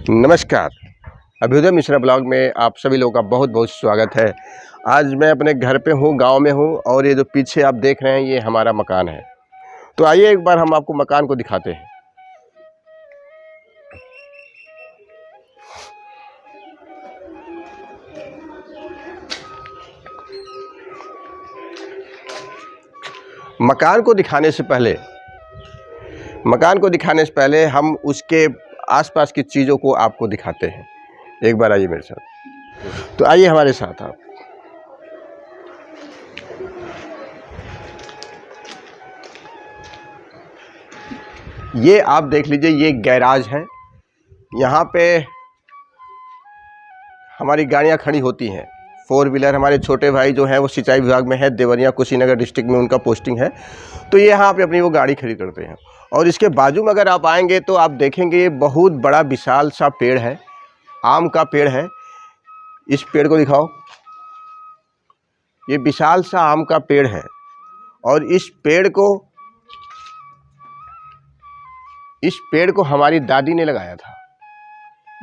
नमस्कार। अभ्युदय मिश्रा ब्लॉग में आप सभी लोगों का बहुत बहुत स्वागत है। आज मैं अपने घर पे हूँ, गांव में हूँ और ये जो पीछे आप देख रहे हैं ये हमारा मकान है। तो आइए एक बार हम आपको मकान को दिखाते हैं। मकान को दिखाने से पहले हम उसके आसपास की चीज़ों को आपको दिखाते हैं। एक बार आइए मेरे साथ। तो आइए हमारे साथ आप। ये आप देख लीजिए, ये गैराज है। यहाँ पे हमारी गाड़ियाँ खड़ी होती हैं, 4 व्हीलर। हमारे छोटे भाई जो हैं वो सिंचाई विभाग में है, देवरिया कुशीनगर डिस्ट्रिक्ट में उनका पोस्टिंग है। तो ये यहाँ पे अपनी वो गाड़ी खड़ी करते हैं। और इसके बाजू में अगर आप आएंगे तो आप देखेंगे ये बहुत बड़ा विशाल सा पेड़ है, आम का पेड़ है। इस पेड़ को दिखाओ, ये विशाल सा आम का पेड़ है। और इस पेड़ को हमारी दादी ने लगाया था।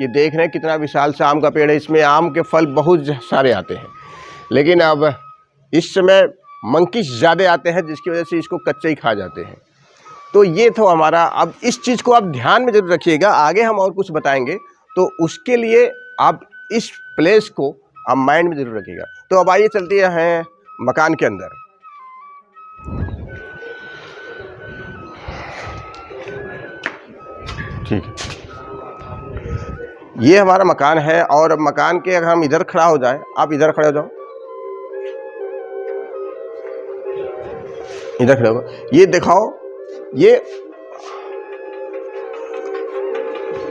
ये देख रहे हैं कितना विशाल सा आम का पेड़ है। इसमें आम के फल बहुत सारे आते हैं, लेकिन अब इस समय मंकीस ज़्यादा आते हैं, जिसकी वजह से इसको कच्चे ही खा जाते हैं। तो ये तो हमारा, अब इस चीज़ को आप ध्यान में जरूर रखिएगा। आगे हम और कुछ बताएंगे, तो उसके लिए आप इस प्लेस को आप माइंड में जरूर रखिएगा। तो अब आइए चलते हैं मकान के अंदर। ठीक है, ये हमारा मकान है। और मकान के अगर हम इधर खड़ा हो जाए, आप इधर खड़े हो जाओ, इधर खड़े हो, ये दिखाओ। ये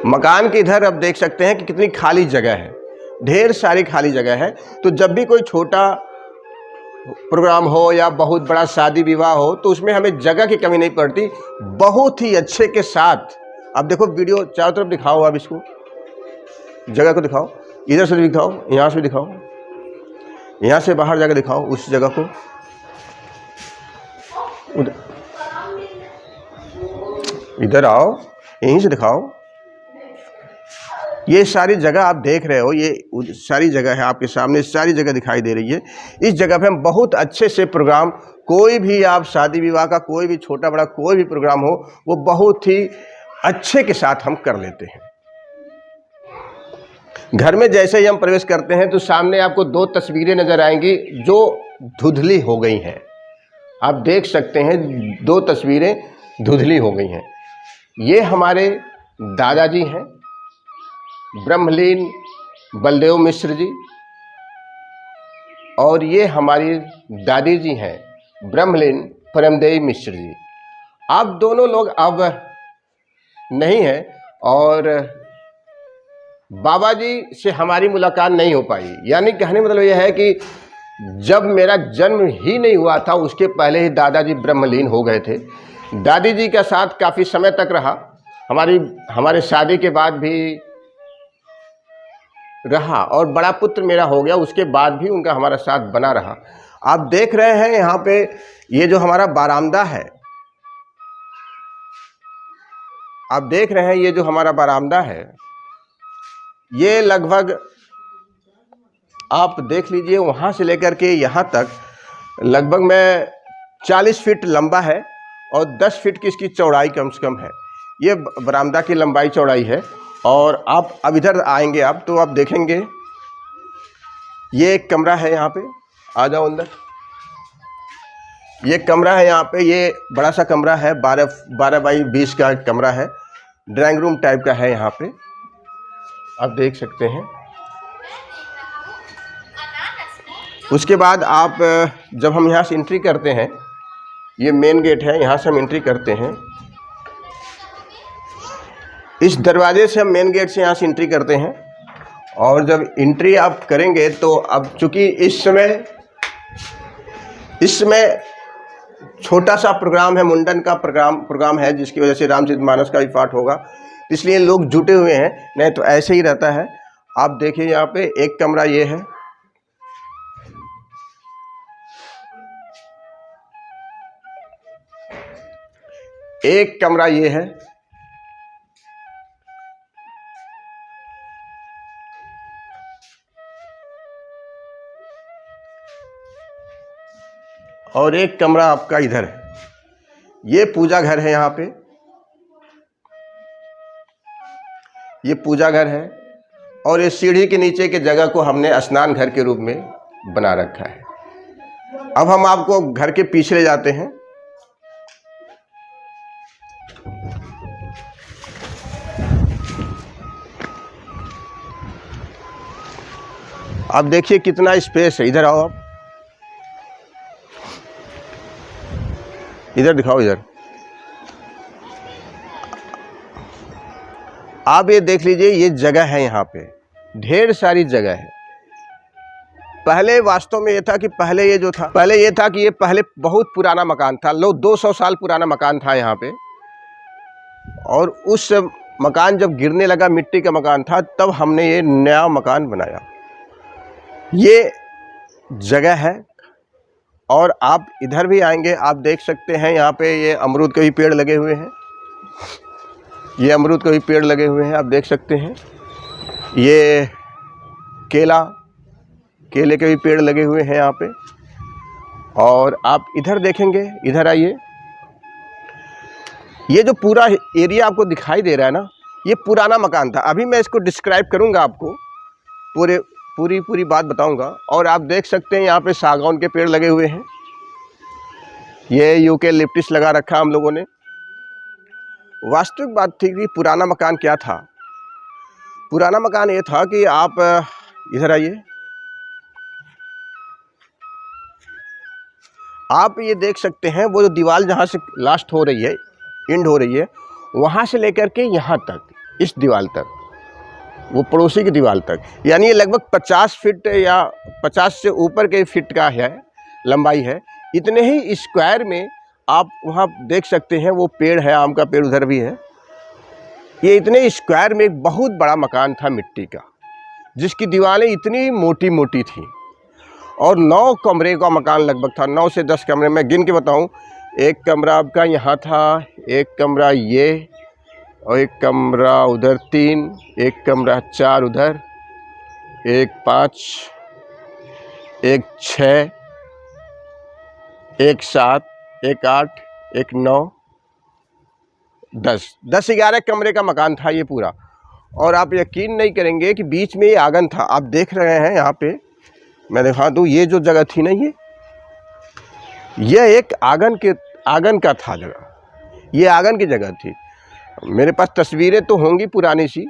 मकान के इधर आप देख सकते हैं कि कितनी खाली जगह है, ढेर सारी खाली जगह है। तो जब भी कोई छोटा प्रोग्राम हो या बहुत बड़ा शादी विवाह हो, तो उसमें हमें जगह की कमी नहीं पड़ती। बहुत ही अच्छे के साथ अब देखो, वीडियो चारों तरफ दिखाओ, आप इसको जगह को दिखाओ, इधर से भी दिखाओ, यहाँ से भी दिखाओ, यहाँ से बाहर जाकर दिखाओ उस जगह को, इधर आओ, यहीं से दिखाओ। ये सारी जगह आप देख रहे हो, ये सारी जगह है आपके सामने, सारी जगह दिखाई दे रही है। इस जगह पे हम बहुत अच्छे से प्रोग्राम, कोई भी आप शादी विवाह का कोई भी छोटा बड़ा कोई भी प्रोग्राम हो, वो बहुत ही अच्छे के साथ हम कर लेते हैं। घर में जैसे ही हम प्रवेश करते हैं तो सामने आपको 2 तस्वीरें नजर आएंगी जो धुंधली हो गई हैं। आप देख सकते हैं 2 तस्वीरें धुंधली हो गई हैं। ये हमारे दादाजी हैं, ब्रह्मलीन बलदेव मिश्र जी, और ये हमारी दादी जी हैं, ब्रह्मलीन परमदेवी मिश्र जी। आप दोनों लोग अब नहीं हैं, और बाबा जी से हमारी मुलाकात नहीं हो पाई। यानी कहने मतलब यह है कि जब मेरा जन्म ही नहीं हुआ था, उसके पहले ही दादाजी ब्रह्मलीन हो गए थे। दादी जी का साथ काफ़ी समय तक रहा, हमारे शादी के बाद भी रहा, और बड़ा पुत्र मेरा हो गया, उसके बाद भी उनका हमारा साथ बना रहा। आप देख रहे हैं यहाँ पे ये जो हमारा बरामदा है, आप देख रहे हैं ये जो हमारा बरामदा है, ये लगभग आप देख लीजिए, वहाँ से लेकर के यहाँ तक लगभग में 40 फीट लंबा है और 10 फीट की इसकी चौड़ाई कम से कम है। ये बरामदा की लंबाई चौड़ाई है। और आप अब इधर आएंगे आप, तो आप देखेंगे ये एक कमरा है, यहाँ पे आ जाओ अंदर। ये कमरा है यहाँ पे, ये बड़ा सा कमरा है, 12 बाई 20 का कमरा है, ड्राइंग रूम टाइप का है। यहाँ पे आप देख सकते हैं। उसके बाद आप जब हम यहाँ से एंट्री करते हैं, ये मेन गेट है, यहाँ से हम एंट्री करते हैं। इस दरवाजे से हम मेन गेट से यहाँ से एंट्री करते हैं। और जब एंट्री आप करेंगे तो अब चूँकि इस समय छोटा सा प्रोग्राम है, मुंडन का प्रोग्राम है, जिसकी वजह से रामचरितमानस का भी पाठ होगा, इसलिए लोग जुटे हुए हैं, नहीं तो ऐसे ही रहता है। आप देखिए यहाँ पे एक कमरा ये है, एक कमरा ये है, और एक कमरा आपका इधर है। ये पूजा घर है, यहाँ पे ये पूजा घर है और इस सीढ़ी के नीचे की जगह को हमने स्नान घर के रूप में बना रखा है। अब हम आपको घर के पीछे ले जाते हैं। अब देखिए कितना स्पेस है। इधर आओ, आप इधर दिखाओ, इधर आप ये देख लीजिए, ये जगह है, यहाँ पे ढेर सारी जगह है। पहले वास्तव में ये था कि पहले ये पहले बहुत पुराना मकान था। 200 साल पुराना मकान था यहाँ पे। और उस मकान जब गिरने लगा, मिट्टी का मकान था, तब हमने ये नया मकान बनाया। ये जगह है। और आप इधर भी आएंगे, आप देख सकते हैं यहाँ पे ये अमरूद के भी पेड़ लगे हुए हैं। ये अमरूद के भी पेड़ लगे हुए हैं, आप देख सकते हैं। ये केले के भी पेड़ लगे हुए हैं यहाँ पे। और आप इधर देखेंगे, इधर आइए, ये जो पूरा एरिया आपको दिखाई दे रहा है ना, ये पुराना मकान था। अभी मैं इसको डिस्क्राइब करूँगा, आपको पूरी बात बताऊंगा। और आप देख सकते हैं यहाँ पे सागौन के पेड़ लगे हुए हैं। ये यूकेलिप्टस लगा रखा हम लोगों ने। वास्तविक बात थी कि पुराना मकान क्या था। पुराना मकान ये था कि आप इधर आइए, आप ये देख सकते हैं वो जो दीवार जहाँ से लास्ट हो रही है, एंड हो रही है, वहाँ से लेकर के यहाँ तक, इस दीवार तक, वो पड़ोसी की दीवार तक, यानी ये लगभग 50 फीट या 50 से ऊपर के फीट का है, लंबाई है। इतने ही स्क्वायर में आप वहाँ देख सकते हैं, वो पेड़ है, आम का पेड़ उधर भी है। ये इतने स्क्वायर में एक बहुत बड़ा मकान था मिट्टी का, जिसकी दीवारें इतनी मोटी मोटी थी। और 9 कमरे का मकान लगभग था, 9 से 10 कमरे। मैं गिन के बताऊँ, एक कमरा आपका यहाँ था, एक कमरा ये, और एक कमरा उधर 3, एक कमरा 4 उधर, एक 5, एक 6, एक 7, एक 8, एक 9, 10-11 कमरे का मकान था ये पूरा। और आप यकीन नहीं करेंगे कि बीच में ये आंगन था। आप देख रहे हैं यहाँ पे, मैं दिखा दूँ, ये जो जगह थी ना, ये एक आंगन का था जगह। ये आंगन की जगह थी। मेरे पास तस्वीरें तो होंगी पुरानी सी,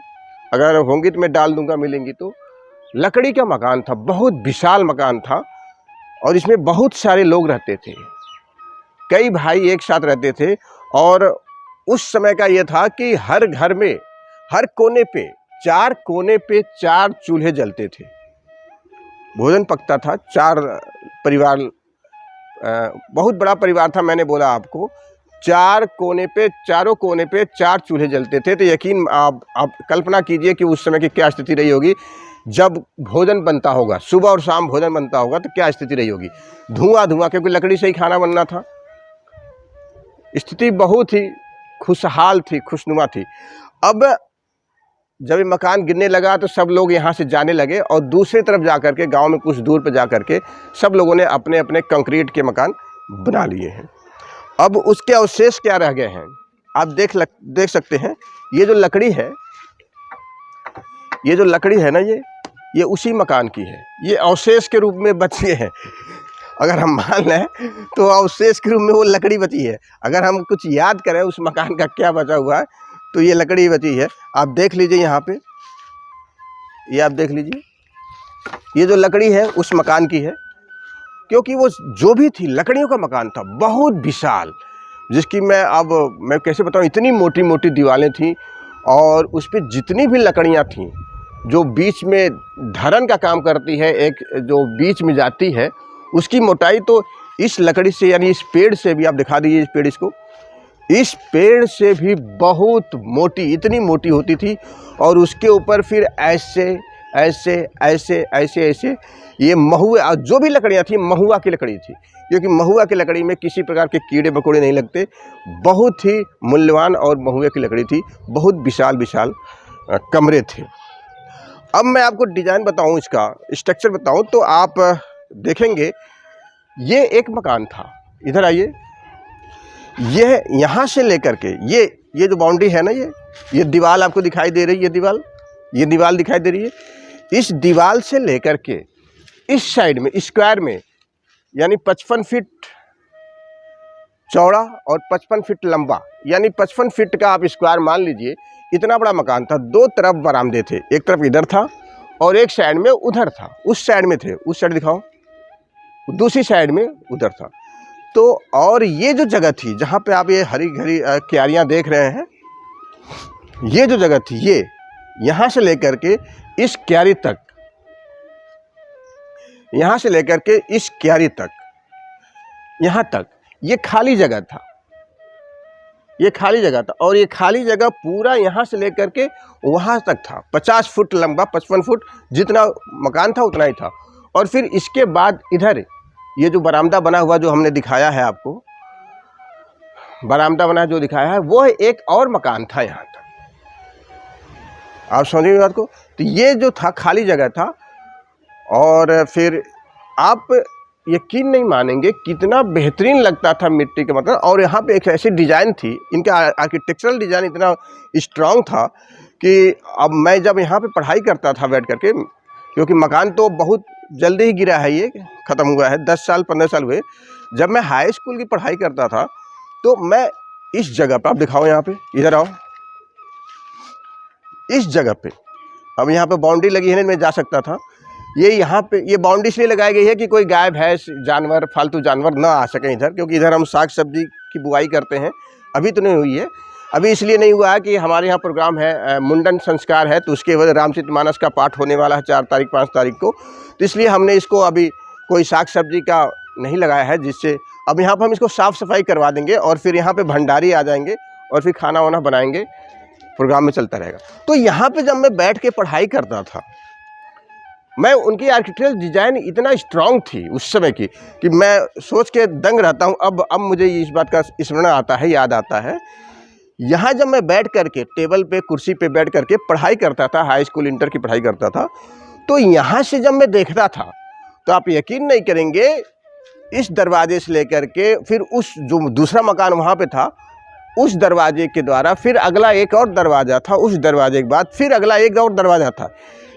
अगर होंगी तो मैं डाल दूंगा, मिलेंगी तो। लकड़ी का मकान था, बहुत विशाल मकान था। और इसमें बहुत सारे लोग रहते थे, कई भाई एक साथ रहते थे। और उस समय का ये था कि हर घर में, हर कोने पे, 4 कोने पे 4 चूल्हे जलते थे, भोजन पकता था। 4 परिवार, बहुत बड़ा परिवार था। मैंने बोला आपको, 4 कोने पे, चारों कोने पे 4 चूल्हे जलते थे। तो यकीन आप कल्पना कीजिए कि उस समय की क्या स्थिति रही होगी। जब भोजन बनता होगा, सुबह और शाम भोजन बनता होगा, तो क्या स्थिति रही होगी। धुआं, क्योंकि लकड़ी से ही खाना बनना था। स्थिति बहुत ही खुशहाल थी, खुशनुमा थी। अब जब ये मकान गिरने लगा तो सब लोग यहाँ से जाने लगे और दूसरी तरफ जाकर के, गांव में कुछ दूर पर जाकर के, सब लोगों ने अपने अपने कंक्रीट के मकान बना लिए हैं। अब उसके अवशेष क्या रह गए हैं, आप देख सकते हैं। ये जो लकड़ी है ना, ये उसी मकान की है। ये अवशेष के रूप में बची है। अगर हम मान लें तो अवशेष के रूप में वो लकड़ी बची है। अगर हम कुछ याद करें उस मकान का क्या बचा हुआ है, तो ये लकड़ी बची है। आप देख लीजिए यहाँ पे, ये आप देख लीजिए, ये जो लकड़ी है उस मकान की है। क्योंकि वो जो भी थी, लकड़ियों का मकान था, बहुत विशाल, जिसकी मैं कैसे बताऊँ, इतनी मोटी मोटी दीवारें थीं। और उस पर जितनी भी लकड़ियाँ थीं, जो बीच में धरन का काम करती है, एक जो बीच में जाती है, उसकी मोटाई तो इस लकड़ी से, यानी इस पेड़ से भी, आप दिखा दीजिए इस पेड़, इस पेड़ से भी बहुत मोटी, इतनी मोटी होती थी। और उसके ऊपर फिर ऐसे ये महुआ, जो भी लकड़ियाँ थी, महुआ की लकड़ी थी। क्योंकि महुआ की लकड़ी में किसी प्रकार के कीड़े मकोड़े नहीं लगते, बहुत ही मूल्यवान और महुआ की लकड़ी थी। बहुत विशाल विशाल कमरे थे। अब मैं आपको डिज़ाइन बताऊं, इसका स्ट्रक्चर बताऊं, तो आप देखेंगे ये एक मकान था, इधर आइए, यह यहाँ से लेकर के ये जो बाउंड्री है ना, ये दीवार आपको दिखाई दे रही है, ये दीवार दिखाई दे रही है। इस दीवार से लेकर के इस साइड में स्क्वायर में यानी 55 फीट चौड़ा और 55 फीट लंबा, यानी 55 फीट का आप स्क्वायर मान लीजिए, इतना बड़ा मकान था। दो तरफ बरामदे थे, एक तरफ इधर था और एक साइड में उधर था, उस साइड में थे, उस साइड दिखाओ, दूसरी साइड में उधर था। तो और ये जो जगह थी जहाँ पे आप ये हरी भरी क्यारियाँ देख रहे हैं, ये जो जगह थी, ये यहाँ से लेकर के इस क्यारी तक, यहाँ से लेकर के इस क्यारी तक, यहाँ तक ये खाली जगह था, ये खाली जगह था। और ये खाली जगह पूरा यहाँ से लेकर के वहाँ तक था, 50 फुट लंबा, 55 फुट, जितना मकान था उतना ही था। और फिर इसके बाद इधर ये जो बरामदा बना हुआ जो हमने दिखाया है आपको, बरामदा बना जो दिखाया है, वो एक और मकान था यहाँ तक। आप समझिए बात को। तो ये जो था खाली जगह था। और फिर आप यकीन नहीं मानेंगे कितना बेहतरीन लगता था मिट्टी के मकान। और यहाँ पे एक ऐसी डिज़ाइन थी, इनका आर्किटेक्चरल डिज़ाइन इतना स्ट्रांग था कि अब मैं जब यहाँ पे पढ़ाई करता था बैठ करके, क्योंकि मकान तो बहुत जल्दी ही गिरा है, ये ख़त्म हुआ है, 10 साल 15 साल हुए। जब मैं हाई स्कूल की पढ़ाई करता था तो मैं इस जगह पर, आप दिखाओ यहाँ पे, इधर आओ, इस जगह पे, अब यहाँ पे बाउंड्री लगी है ना, मैं जा सकता था। ये यहाँ पे ये बाउंड्री इसलिए लगाई गई है कि कोई गाय भैंस जानवर, फालतू जानवर ना आ सकें इधर, क्योंकि इधर हम साग सब्जी की बुआई करते हैं। अभी तो नहीं हुई है, अभी इसलिए नहीं हुआ है कि हमारे यहाँ प्रोग्राम है, मुंडन संस्कार है, तो उसके वजह रामचरितमानस का पाठ होने वाला है 4 तारीख 5 तारीख को, तो इसलिए हमने इसको अभी कोई साग सब्जी का नहीं लगाया है, जिससे अब यहाँ पर हम इसको साफ़ सफाई करवा देंगे और फिर यहाँ पे भंडारी आ जाएंगे और फिर खाना वाना बनाएंगे, प्रोग्राम में चलता रहेगा। तो यहाँ पे जब मैं बैठ के पढ़ाई करता था, मैं उनकी आर्किटेक्चरल डिज़ाइन इतना स्ट्रांग थी उस समय की कि मैं सोच के दंग रहता हूँ। अब मुझे इस बात का स्मरण आता है, याद आता है। यहाँ जब मैं बैठ करके टेबल पे, कुर्सी पे बैठ करके पढ़ाई करता था, हाई स्कूल इंटर की पढ़ाई करता था, तो यहाँ से जब मैं देखता था तो आप यकीन नहीं करेंगे, इस दरवाजे से लेकर के फिर उस जो दूसरा मकान वहाँ पे था, उस दरवाजे के द्वारा फिर अगला एक और दरवाज़ा था, उस दरवाजे के बाद फिर अगला एक और दरवाज़ा था,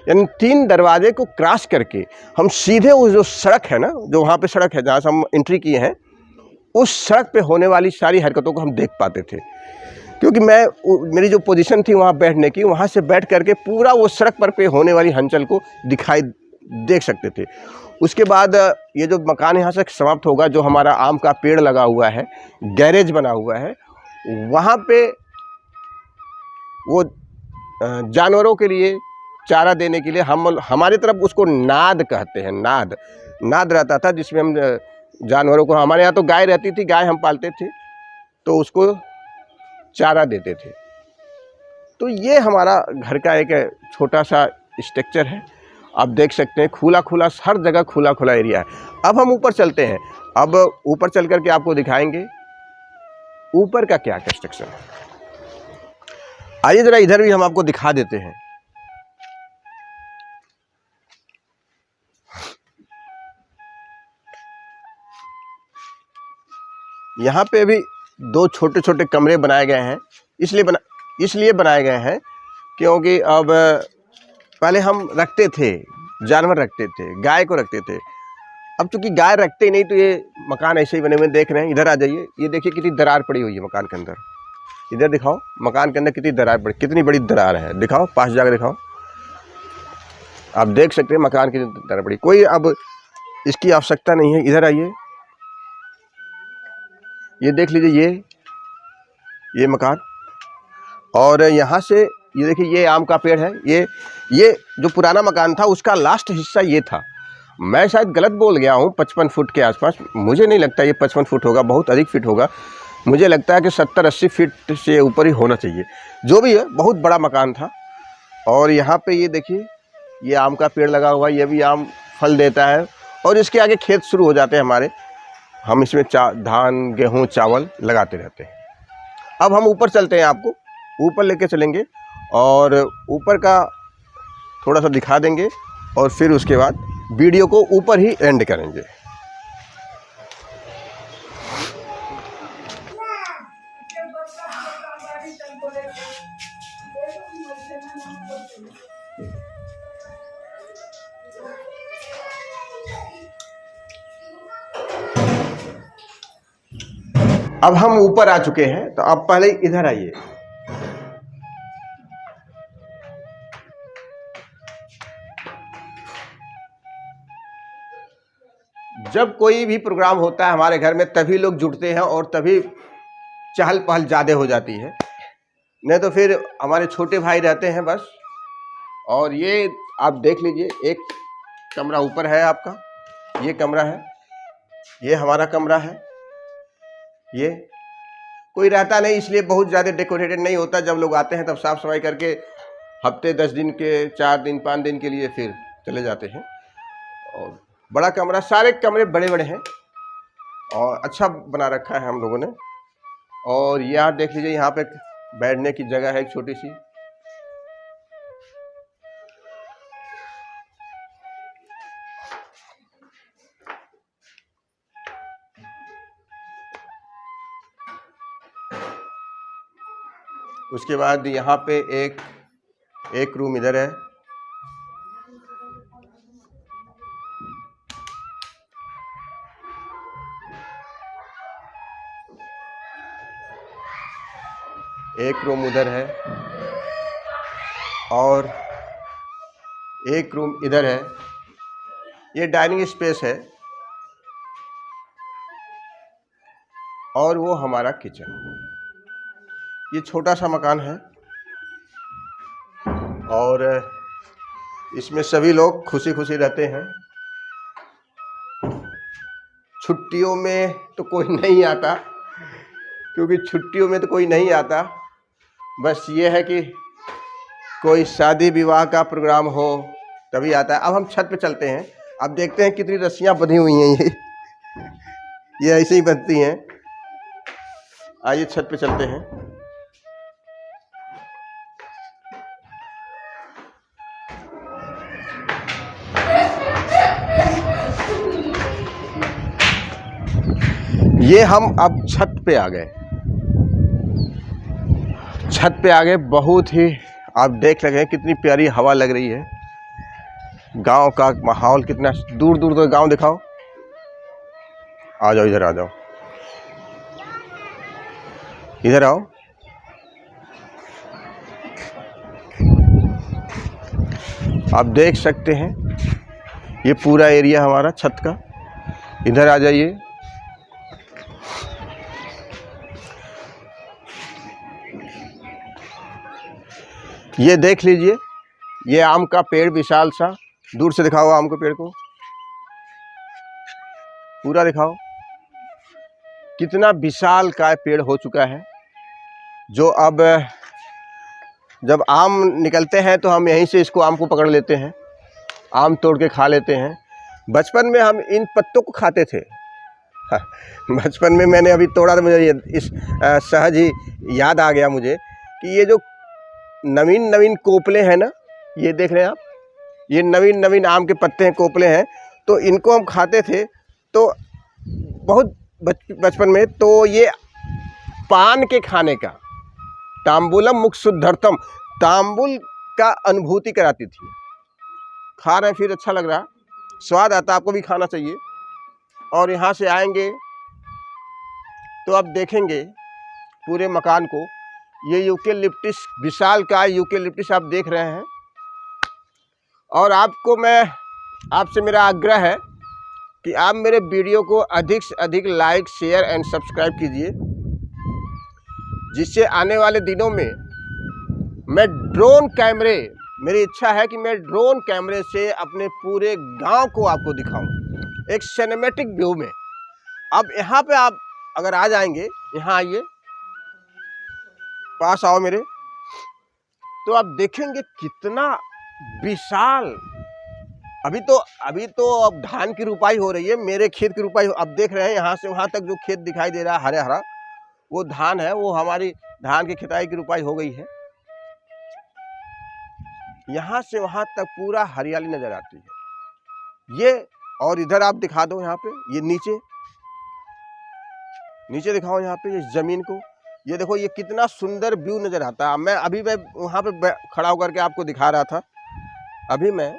यानी 3 दरवाजे को क्रॉस करके हम सीधे उस जो सड़क है ना, जो वहाँ पे सड़क है जहाँ से हम एंट्री किए हैं, उस सड़क पे होने वाली सारी हरकतों को हम देख पाते थे। क्योंकि मेरी जो पोजीशन थी वहाँ बैठने की, वहाँ से बैठ करके पूरा वो सड़क पर पे होने वाली हलचल को देख सकते थे। उसके बाद ये जो मकान यहाँ से समाप्त होगा, जो हमारा आम का पेड़ लगा हुआ है, गैरेज बना हुआ है, वहाँ पे वो जानवरों के लिए चारा देने के लिए हमारी तरफ उसको नाद कहते हैं, नाद रहता था, जिसमें हम जानवरों को, हमारे यहाँ तो गाय रहती थी, गाय हम पालते थे, तो उसको चारा देते थे। तो ये हमारा घर का एक छोटा सा स्ट्रक्चर है, आप देख सकते हैं, खुला खुला, हर जगह खुला खुला एरिया है। अब हम ऊपर चलते हैं, अब ऊपर चल करके आपको दिखाएंगे ऊपर का क्या कंस्ट्रक्शन है। आइए जरा इधर भी हम आपको दिखा देते हैं। यहाँ पे भी 2 छोटे छोटे कमरे बनाए गए हैं, इसलिए बनाए गए हैं क्योंकि अब पहले हम रखते थे, जानवर रखते थे, गाय को रखते थे। अब चूंकि गाय रखते ही नहीं, तो ये मकान ऐसे ही बने हुए देख रहे हैं। इधर आ जाइए, ये देखिए कितनी दरार पड़ी हुई है मकान के अंदर, इधर दिखाओ मकान के अंदर कितनी दरार पड़ी, कितनी बड़ी दरार है, दिखाओ, पास जाकर दिखाओ, आप देख सकते हैं मकान की दरार पड़ी। कोई अब इसकी आवश्यकता नहीं है। इधर आइए, ये देख लीजिए, ये मकान, और यहाँ से ये देखिए, ये आम का पेड़ है। ये जो पुराना मकान था उसका लास्ट हिस्सा ये था। मैं शायद गलत बोल गया हूँ, 55 फुट के आसपास, मुझे नहीं लगता ये 55 फुट होगा, बहुत अधिक फीट होगा। मुझे लगता है कि 70-80 फीट से ऊपर ही होना चाहिए। जो भी है, बहुत बड़ा मकान था। और यहाँ पे ये देखिए, ये आम का पेड़ लगा हुआ है, ये भी आम फल देता है, और इसके आगे खेत शुरू हो जाते हैं हमारे, हम इसमें धान, गेहूँ, चावल लगाते रहते हैं। अब हम ऊपर चलते हैं, आपको ऊपर लेके चलेंगे और ऊपर का थोड़ा सा दिखा देंगे, और फिर उसके बाद वीडियो को ऊपर ही एंड करेंगे। अब हम ऊपर आ चुके हैं, तो अब पहले इधर आइए। जब कोई भी प्रोग्राम होता है हमारे घर में, तभी लोग जुटते हैं और तभी चहल पहल ज़्यादा हो जाती है, नहीं तो फिर हमारे छोटे भाई रहते हैं बस। और ये आप देख लीजिए, एक कमरा ऊपर है आपका, ये कमरा है, ये हमारा कमरा है। ये कोई रहता नहीं, इसलिए बहुत ज़्यादा डेकोरेटेड नहीं होता। जब लोग आते हैं तब साफ़ सफाई करके हफ्ते 10 दिन के, 4 दिन 5 दिन के लिए फिर चले जाते हैं। और बड़ा कमरा, सारे कमरे बड़े बड़े हैं और अच्छा बना रखा है हम लोगों ने। और यहाँ देख लीजिए, यहाँ पे बैठने की जगह है एक छोटी सी। उसके बाद यहाँ पे एक रूम इधर है। एक रूम उधर है और एक रूम इधर है। ये डाइनिंग स्पेस है और वो हमारा किचन। ये छोटा सा मकान है और इसमें सभी लोग खुशी खुशी रहते हैं। छुट्टियों में तो कोई नहीं आता, क्योंकि छुट्टियों में तो कोई नहीं आता। बस ये है कि कोई शादी विवाह का प्रोग्राम हो तभी आता है। अब हम छत पे चलते हैं, अब देखते हैं कितनी रस्सियाँ बंधी हुई हैं। ये ऐसे ही बनती हैं। आइए छत पे चलते हैं। ये हम अब छत पे आ गए। छत पे आ गए, बहुत ही आप देख लगे कितनी प्यारी हवा लग रही है। गांव का माहौल कितना, दूर दूर तक गांव दिखाओ। आ जाओ, इधर आ जाओ, इधर आओ। आप देख सकते हैं ये पूरा एरिया हमारा छत का। इधर आ जाइए। ये देख लीजिए, ये आम का पेड़ विशाल सा, दूर से दिखाओ आम के पेड़ को, पूरा दिखाओ कितना विशाल का पेड़ हो चुका है। जो अब जब आम निकलते हैं तो हम यहीं से इसको आम को पकड़ लेते हैं, आम तोड़ के खा लेते हैं। बचपन में हम इन पत्तों को खाते थे। बचपन में मैंने अभी तोड़ा तो मुझे इस सहज ही याद आ गया मुझे कि ये जो नवीन नवीन कोपले हैं ना, ये देख रहे हैं आप, ये नवीन नवीन आम के पत्ते हैं, कोपले हैं, तो इनको हम खाते थे। तो बहुत बचपन में तो ये पान के खाने का, तांबूलम मुख शुद्धर्थम, तांबुल का अनुभूति कराती थी। खा रहे हैं, फिर अच्छा लग रहा, स्वाद आता, आपको भी खाना चाहिए। और यहाँ से आएंगे तो आप देखेंगे पूरे मकान को, ये यूकेलिप्टिस, विशाल का यूकेलिप्टिस आप देख रहे हैं। और आपसे मेरा आग्रह है कि आप मेरे वीडियो को अधिक से अधिक लाइक, शेयर एंड सब्सक्राइब कीजिए, जिससे आने वाले दिनों में मैं ड्रोन कैमरे, मेरी इच्छा है कि मैं ड्रोन कैमरे से अपने पूरे गांव को आपको दिखाऊं, एक सिनेमैटिक व्यू में। अब यहाँ पे आप अगर आ जाएंगे, यहाँ आइए, पास आओ मेरे, तो आप देखेंगे कितना विशाल। अभी तो अब धान की रुपाई हो रही है, मेरे खेत की रुपाई। अब देख रहे हैं यहाँ से वहाँ तक जो खेत दिखाई दे रहा है हरे हरा, वो धान है, वो हमारी धान की खिताई की रुपाई हो गई है। यहाँ से वहाँ तक पूरा हरियाली नजर आती है। ये और इधर आप दिखा दो, यहाँ पे ये नीचे दिखाओ, यहाँ पे ये जमीन को, ये देखो, ये कितना सुंदर व्यू नजर आता है। मैं वहाँ पे खड़ा होकर के आपको दिखा रहा था। अभी मैं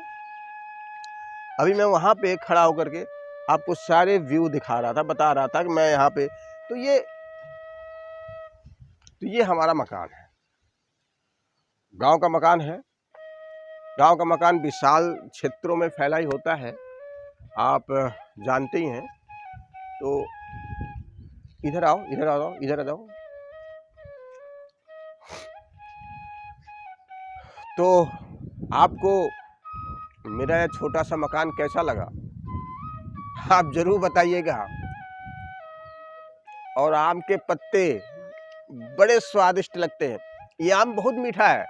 वहाँ पे खड़ा होकर के आपको सारे व्यू दिखा रहा था, बता रहा था कि मैं यहाँ पे, तो ये तो ये हमारा मकान है, गांव का मकान है। गांव का मकान विशाल क्षेत्रों में फैला ही होता है, आप जानते ही हैं। तो इधर आओ, इधर आ जाओ, इधर आ जाओ। तो आपको मेरा यह छोटा सा मकान कैसा लगा, आप जरूर बताइएगा। और आम के पत्ते बड़े स्वादिष्ट लगते हैं। ये आम बहुत मीठा है,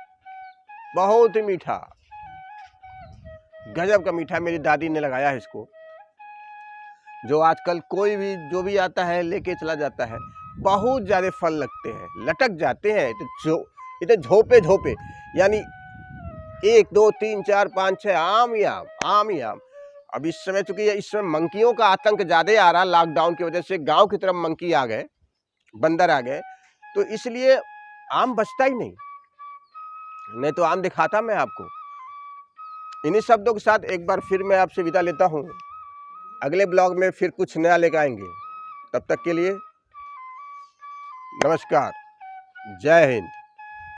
बहुत ही मीठा, गजब का मीठा। मेरी दादी ने लगाया है इसको, जो आजकल कोई भी जो भी आता है लेके चला जाता है। बहुत ज्यादा फल लगते हैं, लटक जाते हैं। इतने झोपे झोपे, यानी 1 2 3 4 5 6 आम ही आम, आम ही आम। अब इस समय चूंकि इस समय मंकियों का आतंक ज्यादा आ रहा, लॉकडाउन की वजह से गांव की तरफ मंकी आ गए, बंदर आ गए, तो इसलिए आम बचता ही नहीं तो आम दिखाता मैं आपको। इन्हीं शब्दों के साथ एक बार फिर मैं आपसे विदा लेता हूँ। अगले ब्लॉग में फिर कुछ नया लेकर आएंगे। तब तक के लिए नमस्कार, जय हिंद।